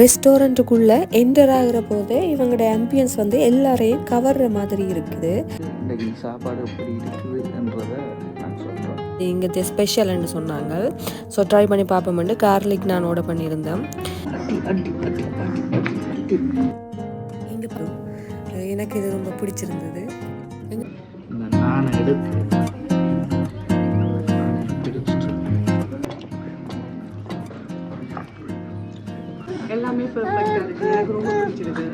ரெஸ்டாரண்ட்டுக்குள்ளே enter ஆகிற போதே இவங்களோட ஆம்பியன்ஸ் வந்து எல்லாரையும் கவர்ற மாதிரி இருக்குது. இன்றைக்கு சாப்பாடு எப்படி இருக்குதுன்றதை நான் சொல்கிறேன். இங்கே ஸ்பெஷல்னு சொன்னாங்க. ஸோ ட்ரை பண்ணி பார்ப்போம்ட்டு கார்லிக் நான் ஆர்டர் பண்ணியிருந்தேன். இங்கே எனக்கு இது ரொம்ப பிடிச்சிருந்தது. நான் எடுத்து எல்லாமே பெர்ஃபெக்ட்டா இருக்கு. எனக்கு ரொம்ப பிடிச்சிருக்கு.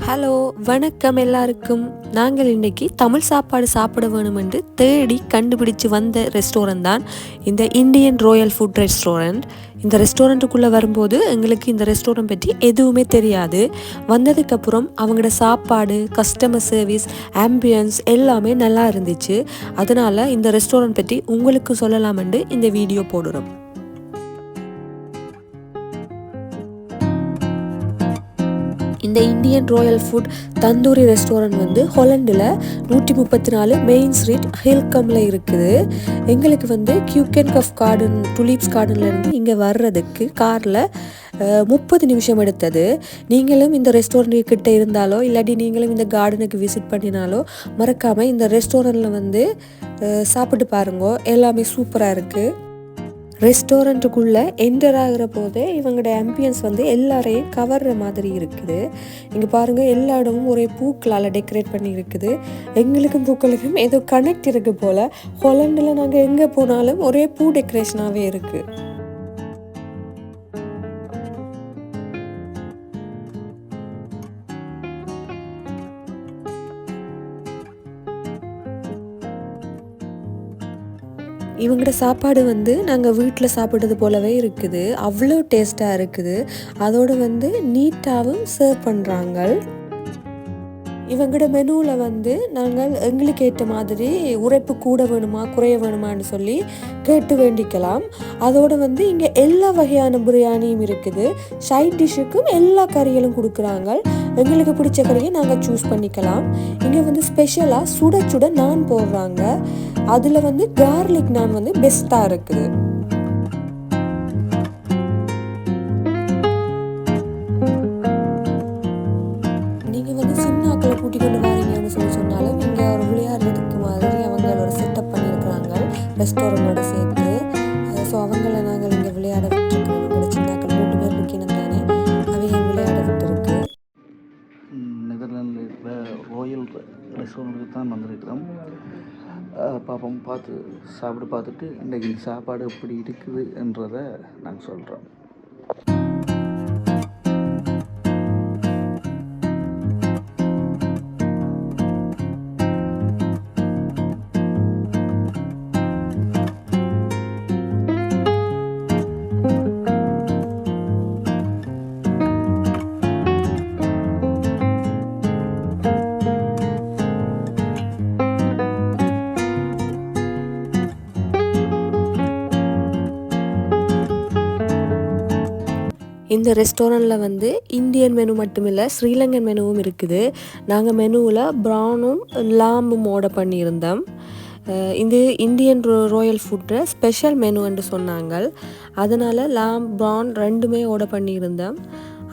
ஹலோ, வணக்கம் எல்லாருக்கும். நாங்கள் இன்றைக்கி தமிழ் சாப்பாடு சாப்பிட வேணுமென்று தேடி கண்டுபிடிச்சு வந்த ரெஸ்டாரண்ட் தான் இந்த இந்தியன் ராயல் ஃபுட் ரெஸ்டாரண்ட். இந்த ரெஸ்டாரண்ட்டுக்குள்ளே வரும்போது எங்களுக்கு இந்த ரெஸ்டாரண்ட் பற்றி எதுவுமே தெரியாது. வந்ததுக்கப்புறம் அவங்களோட சாப்பாடு, கஸ்டமர் சர்வீஸ், ஆம்பியன்ஸ் எல்லாமே நல்லா இருந்துச்சு. அதனால் இந்த ரெஸ்டாரண்ட் பற்றி உங்களுக்கு சொல்லலாமென்று இந்த வீடியோ போடுறோம். இந்த Indian Royal food tandoori restaurant வந்து ஹாலண்டில் 134 மெயின் ஸ்ட்ரீட் ஹில்கமில் இருக்குது. எங்களுக்கு வந்து கியூக்கன் கஃப் கார்டன், டுலிப்ஸ் கார்டன்லேருந்து இங்கே வர்றதுக்கு காரில் 30 நிமிஷம் எடுத்தது. நீங்களும் இந்த ரெஸ்டாரண்ட் கிட்ட இருந்தாலோ இல்லாட்டி நீங்களும் இந்த கார்டனுக்கு விசிட் பண்ணினாலோ மறக்காமல் இந்த ரெஸ்டாரண்ட்டில் வந்து சாப்பிட்டு பாருங்க. எல்லாமே சூப்பராக இருக்குது. ரெஸ்டாரண்ட்டுக்குள்ளே என்டர் ஆகிற போதே இவங்களோட ஆம்பியன்ஸ் வந்து எல்லாரையும் கவர்ற மாதிரி இருக்குது. இங்கே பாருங்கள், எல்லா இடமும் ஒரே பூக்களால் டெக்கரேட் பண்ணி இருக்குது. எங்களுக்கும் பூக்களுக்கும் ஏதோ கனெக்ட் இருக்கு போல். ஹாலண்டில் நாங்கள் எங்கே போனாலும் ஒரே பூ டெக்கரேஷனாகவே இருக்குது. இவங்களோட சாப்பாடு வந்து நாங்கள் வீட்டில் சாப்பிட்றது போலவே இருக்குது. அவ்வளோ டேஸ்ட்டாக இருக்குது. அதோடு வந்து நீட்டாகவும் சர்வ் பண்ணுறாங்க. இவங்களோட மெனுவில் வந்து நாங்கள் எங்களுக்கு ஏற்ற மாதிரி உரைப்பு கூட வேணுமா குறைய வேணுமான்னு சொல்லி கேட்டு வேண்டிக்கலாம். அதோடு வந்து இங்கே எல்லா வகையான பிரியாணியும் இருக்குது. சைட் டிஷ்ஷுக்கும் எல்லா கறிகளும் கொடுக்குறாங்க. எங்களுக்கு பிடிச்ச கறியை நாங்கள் சூஸ் பண்ணிக்கலாம். இங்கே வந்து ஸ்பெஷலாக சுட சுட நான் போடுறாங்க. அதில் வந்து கார்லிக் நான் வந்து பெஸ்ட்டாக இருக்குது. கூட்டி கொண்டு வரீங்கன்னு சொன்னாலும் இங்கே ஒரு விளையாடுறதுக்கு மாதிரி அவங்க ஒரு செட்டப் பண்ணியிருக்கிறாங்க ரெஸ்டாரண்டோட சேர்த்து. ஸோ அவங்கள நாங்கள் இங்கே விளையாட விட்டுருக்கோம். அவங்களோட சின்னாக்கள் 3 பேர் இருக்கணும் தானே, அவங்க விளையாட விட்டுருக்கு. நெதர்லாண்டில் இருக்கிற ராயல் ரெஸ்டாரண்ட்டுக்கு தான் வந்திருக்கிறோம். பாப்போம், சாப்பிட்டு பார்த்துட்டு இன்றைக்கி சாப்பாடு எப்படி இருக்குதுன்றதை நாங்கள் சொல்கிறோம். இந்த ரெஸ்டாரண்ட்டில் வந்து இந்தியன் மெனு மட்டும் இல்லை, ஸ்ரீலங்கன் மெனுவும் இருக்குது. நாங்கள் மெனுவில் ப்ரானும் லாம்பும் ஆர்டர் பண்ணியிருந்தோம். இது இந்தியன் ராயல் ஃபுட்டு ஸ்பெஷல் மெனுன்னு சொன்னாங்க. அதனால் லாம் ப்ரான் ரெண்டுமே ஆர்டர் பண்ணியிருந்தோம்.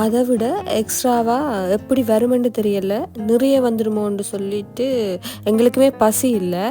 அதை விட எக்ஸ்ட்ராவாக எப்படி வருமென்று தெரியலை, நிறைய வந்துடுமோன்னு சொல்லிட்டு எங்களுக்குமே பசி இல்லை.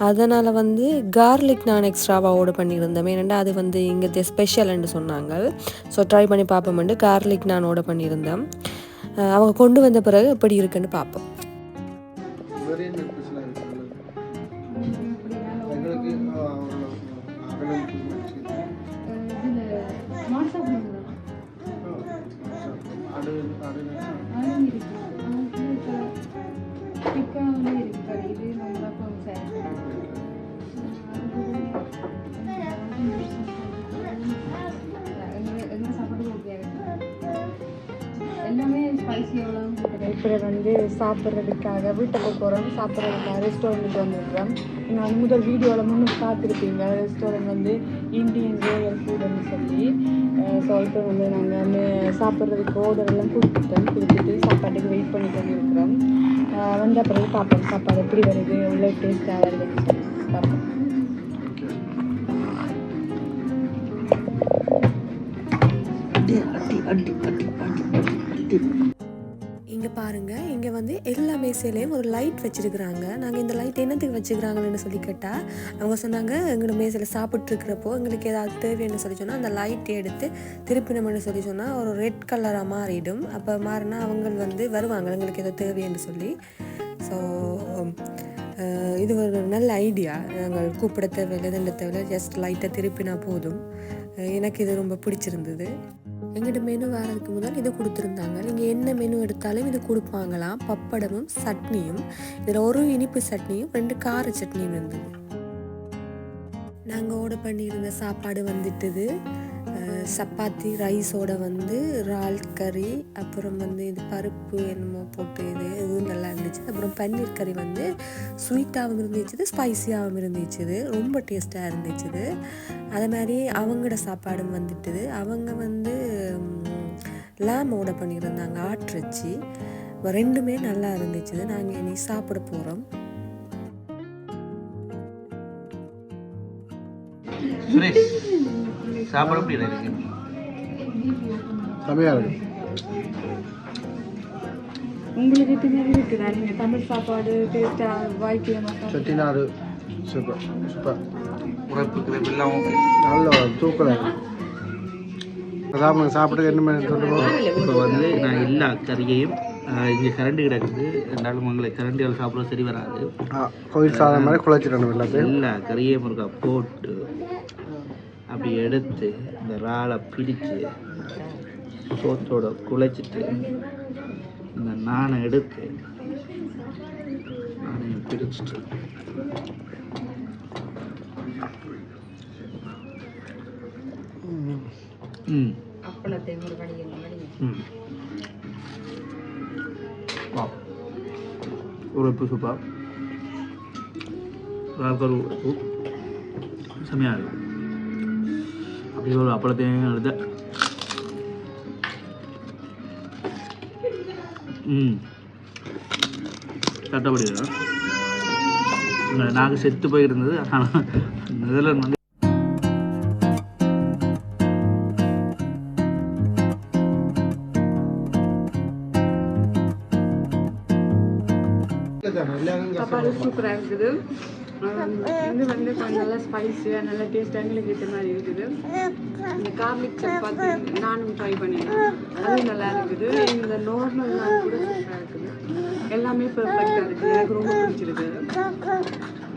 அதனால் வந்து கார்லிக் நான் எக்ஸ்ட்ராவாக ஆர்டர் பண்ணியிருந்தேன். ஏனெண்டா அது வந்து இங்கே ஸ்பெஷல்னு சொன்னாங்க. ஸோ ட்ரை பண்ணி பார்ப்போம்ட்டு கார்லிக் நான் ஆர்டர் பண்ணியிருந்தேன். அவங்க கொண்டு வந்த பிறகு எப்படி இருக்குன்னு பார்ப்போம். இப்போ வந்து சாப்பிட்றதுக்காக வீட்டுக்கு போகிறோம். சாப்பிட்றதுக்காக ரெஸ்டாரண்ட்டுக்கு வந்துருக்கிறோம். நீங்கள் வந்து முதல் வீடியோவில் முன்னே பார்த்துருப்பீங்க. ரெஸ்டாரண்ட் வந்து இந்தியன் ராயல் ஃபுட்னு சொல்லி. ஸோ இப்போ வந்து நாங்கள் சாப்பிட்றதுக்கு ஆர்டரெல்லாம் கொடுத்துட்டு சாப்பாட்டுக்கு வெயிட் பண்ணி கொண்டு இருக்கிறோம். வந்த பிறகு பார்ப்போம் சாப்பாடு எப்படி வருது, எவ்வளோ டேஸ்ட்டாக வருதுன்னு சொல்லி பார்ப்போம். இங்கே பாருங்கள், இங்கே வந்து எல்லா மேசையிலையும் ஒரு லைட் வச்சுருக்குறாங்க. நாங்கள் இந்த லைட் என்னத்துக்கு வச்சுக்கிறாங்கன்னு சொல்லி கேட்டால் அவங்க சொன்னாங்க, எங்களோட மேசையில் சாப்பிட்ருக்கிறப்போ எங்களுக்கு ஏதாவது தேவைன்னு சொல்லி சொன்னால் அந்த லைட்டை எடுத்து திருப்பினோம்னு சொல்லி சொன்னால் ஒரு ரெட் கலராக மாறிடும். அப்போ மாறினா அவங்க வந்து வருவாங்க எங்களுக்கு ஏதோ தேவைன்னு சொல்லி. ஸோ இது ஒரு நல்ல ஐடியா. நாங்கள் கூப்பிட தேவையில்லை, எதுண்ட தேவையில்லை, ஜஸ்ட் லைட்டை திருப்பினா போதும். எனக்கு இது ரொம்ப பிடிச்சிருந்தது. எங்கிட்ட மெனு வரதுக்கு முதல் இதை கொடுத்துருந்தாங்க. நீங்கள் என்ன மெனு எடுத்தாலும் இது கொடுப்பாங்களாம். பப்படமும் சட்னியும், இதில் ஒரு இனிப்பு சட்னியும் 2 கார சட்னியும் இருந்தது. நாங்கள் ஆர்டர் பண்ணியிருந்த சாப்பாடு வந்துட்டுது. சப்பாத்தி ரைஸோட வந்து இறால் கறி, அப்புறம் வந்து இது பருப்பு என்னமோ போட்டு இதுவும் நல்லா இருந்துச்சு. அப்புறம் பன்னீர் கறி வந்து ஸ்வீட்டாகவும் இருந்துச்சு, ஸ்பைஸியாகவும் இருந்துச்சு, ரொம்ப டேஸ்ட்டாக இருந்துச்சு. அதே மாதிரி அவங்களோட சாப்பாடும் வந்துட்டுது. அவங்க வந்து லாம் ஆர்டர் பண்ணியிருந்தாங்க, ஆட்டிறைச்சி. 2மே நல்லா இருந்துச்சு. நாங்கள் இனி சாப்பிட போகிறோம். சாப்பாடு எப்படி இருக்கு? செமையாக இருக்கு. உங்களுக்கு பின்னாடி இருக்குதா நீங்கள் தமிழ் சாப்பாடு டேஸ்ட்டாக வாய்க்கு செட்டிநாடு சூப்பர் சூப்பர். உரைப்புக்கு எல்லாம் ஓகே, நல்ல தூக்கலாக இருக்கு. சாப்பிட்டு என்ன மாதிரி சொல்லுவோம். இப்போ வந்து நான் எல்லா கறியையும் இங்கே கரண்டி கிடக்குது, ரெண்டாலும் உங்களுக்கு கரண்டியால் சாப்பிட சரி வராது. கோயில் சாதம் மாதிரி குழைச்சிடணும் எல்லாத்தையும். எல்லா கறியையும் இருக்கா போட்டு அப்படி எடுத்து இந்த இறாலை பிடிச்சு சோத்தோட குழைச்சிட்டு இந்த நானை எடுத்து நானையும் பிடிச்சிட்டு உரைப்பு சூப்பர். இறால் உரைப்பு செம்மையாக இருக்கும். அப்படியே ஒரு அப்பளத்தையும் எடுத்து கட்டப்படி நாங்கள் செத்து போயிருந்தது. ஆனால் நெதர்லாந்து வந்து சாப்பாடு சூப்பராக இருக்குது. இது வந்து கொஞ்சம் நல்லா ஸ்பைஸியாக நல்லா டேஸ்ட்டாக எங்களுக்கு ஏற்ற மாதிரி இருக்குது. இந்த கார்லிக் சப்பாத்தி நானும் ட்ரை பண்ணிட்டேன், அதுவும் நல்லா இருக்குது. இந்த நார்மல் நான் கூட சூப்பராக இருக்குது. எல்லாமே பெர்ஃபெக்டாக இருக்குது, எனக்கு ரொம்ப பிடிச்சிருக்கு.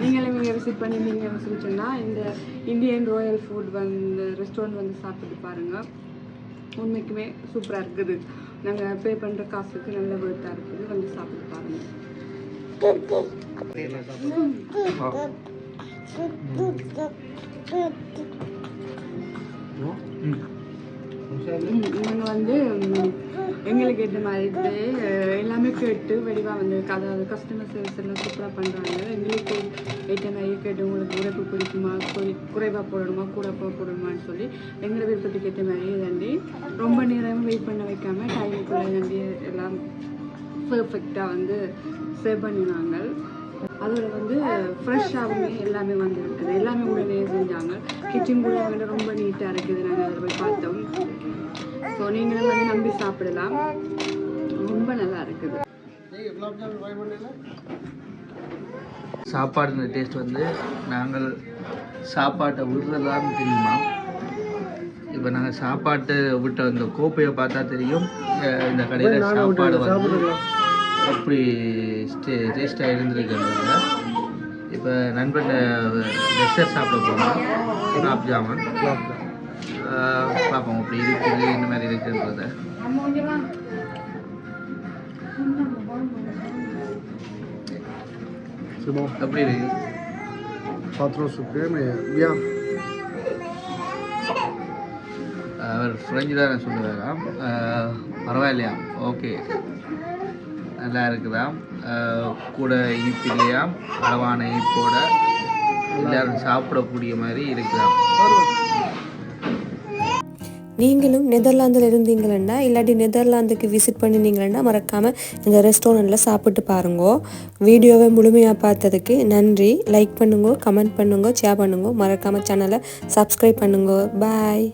நீங்களும் இங்கே விசிட் பண்ணி நீங்கள் விசிட் சொன்னால் இந்த இந்தியன் ராயல் ஃபுட் வந்து ரெஸ்டாரண்ட் வந்து சாப்பிட்டு பாருங்கள். உண்மைக்குமே சூப்பராக இருக்குது. நாங்கள் பே பண்ணுற காசுக்கு நல்ல ஒர்த்தாக இருக்குது. வந்து சாப்பிட்டு பாருங்கள். இவங்க வந்து எங்களுக்கு ஏற்ற மாதிரி எல்லாமே கேட்டு வடிவாக வந்து அதாவது கஸ்டமர் சர்வீஸ் எல்லாம் சூப்பராக பண்ணுறாங்க. எங்களுக்கு ஏற்ற மாதிரியே கேட்டு உங்களுக்கு உரைப்பு பிடிக்குமா, குறைவாக போடணுமா கூட போடணுமான்னு சொல்லி எங்களை விருப்பத்துக்கு ஏற்ற மாதிரியே தாண்டி ரொம்ப நேரம் வெயிட் பண்ண வைக்காமல் டைமுக்குள்ளே தாண்டி எல்லாம் பெர்ஃபெக்டாக வந்து சேவ் பண்ணினாங்க. அதோட வந்து ஃப்ரெஷ்ஷாகவுமே எல்லாமே வந்து இருக்குது. எல்லாமே உடனே செஞ்சாங்க. கிச்சன் கூட வந்து ரொம்ப நீட்டாக இருக்குது. நாங்கள் அதில் போய் பார்த்தோம். ஸோ நீங்களும் வந்து நம்பி சாப்பிடலாம், ரொம்ப நல்லா இருக்குது. சாப்பாடு டேஸ்ட் வந்து நாங்கள் சாப்பாட்டை விடுறதான்னு தெரியுமா? இப்போ நாங்கள் சாப்பாட்டை விட்ட அந்த கோப்பையை பார்த்தா தெரியும் இந்த கடையில் சாப்பாடு வந்து எப்படி டேஸ்ட்டாக இருந்திருக்கிறதுல. இப்போ நண்பன் டெசர்ட் சாப்பிட போகிறோம், குலாப் ஜாமுன். பார்ப்போம் அப்படி இருக்குது, இந்த மாதிரி இருக்குன்றத. எப்படி இருக்கு? அவர் ஃப்ரெஞ்சு தான் சொல்லுவாராம். பரவாயில்லையா? ஓகே, நல்லா இருக்குதாம். கூட இனிப்பிலையாம், அளவான இனிப்போட எல்லாரும் சாப்பிடக்கூடிய மாதிரி இருக்குதாம். நீங்களும் நெதர்லாந்தில் இருந்தீங்களா இல்லாட்டி நெதர்லாந்துக்கு விசிட் பண்ணினீங்களா மறக்காமல் இந்த ரெஸ்டாரண்ட்டில் சாப்பிட்டு பாருங்க. வீடியோவை முழுமையாக பார்த்ததுக்கு நன்றி. லைக் பண்ணுங்க, கமெண்ட் பண்ணுங்க, ஷேர் பண்ணுங்க, மறக்காமல் சேனலை சப்ஸ்கிரைப் பண்ணுங்க. பாய்.